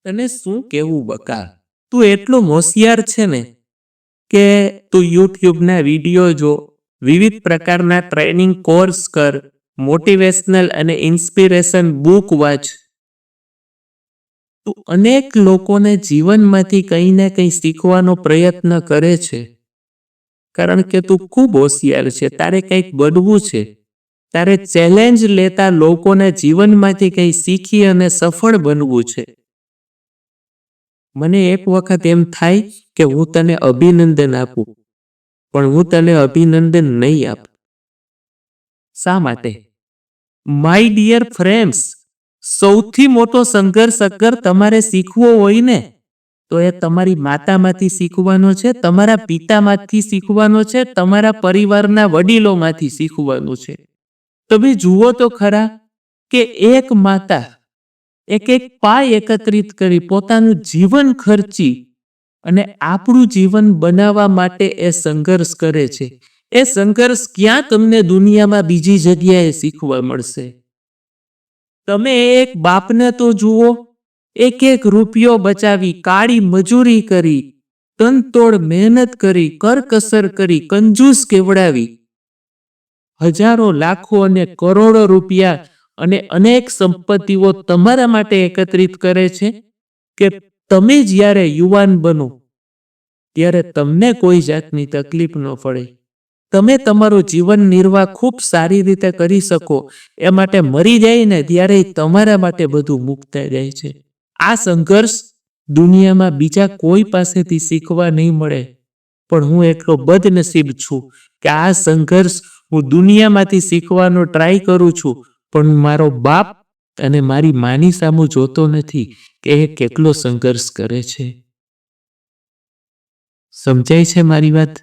તને શું કેવું બકા, તું એટલો હોશિયાર છે ને કે તું યુટ્યુબના વિડીયો જો, વિવિધ પ્રકારના ટ્રેનિંગ કોર્સ કર, મોટિવેશનલ અને ઇન્સ્પિરેશન બુક વાંચ. તું અનેક લોકોને જીવનમાંથી કંઈ ને કંઈ શીખવાનો પ્રયત્ન કરે છે, કારણ કે તું ખૂબ હોશિયાર છે. તારે કંઈક બનવું છે. તારે ચેલેન્જ લેતા લોકોને જીવનમાંથી કંઈ શીખી અને સફળ બનવું છે. મને એક વખત એમ થાય કે હું તને અભિનંદન આપું, પણ હું તને અભિનંદન નહીં આપું. શા માટે? માય ડિયર ફ્રેન્ડ્સ, સૌથી મોટો સંઘર્ષ અગર તમારે શીખવો હોય ને, તો એ તમારી માતામાંથી શીખવાનો છે, તમારા પિતામાંથી શીખવાનો છે, તમારા પરિવારના વડીલોમાંથી શીખવાનું છે. તમે જુઓ તો ખરા કે એક માતા એક પાય એકત્રિત કરી પોતાનું જીવન ખર્ચી અને આપણું જીવન બનાવવા માટે એ સંઘર્ષ કરે છે. એ સંઘર્ષ ક્યાં તમને દુનિયામાં બીજી જગ્યાએ શીખવા મળશે? તમે એક બાપને તો જુઓ, એક રૂપિયો બચાવી, કાળી મજૂરી કરી, તનતોડ મહેનત કરી, કરકસર કરી, કંજૂસ કેવડાવી, હજારો લાખો અને કરોડો રૂપિયા અને અનેક સંપત્તિઓ તમારા માટે એકત્રિત કરે છે કે તમે જ્યારે યુવાન બનો ત્યારે તમને કોઈ જાતની તકલીફ ન પડે, તમે તમારું જીવન નિર્વાહ ખૂબ સારી રીતે કરી શકો. એ માટે મરી જાય ને ત્યારે તમારા માટે બધું મુકતા જાય છે. આ સંઘર્ષ દુનિયામાં બીજા કોઈ પાસેથી શીખવા નહીં મળે, પણ હું એટલો બદનસીબ છું કે આ સંઘર્ષ હું દુનિયામાંથી શીખવાનો ટ્રાય કરું છું, પણ મારો બાપ અને મારી માની સામું જોતો નથી કે એ કેટલો સંઘર્ષ કરે છે. સમજાય છે મારી વાત?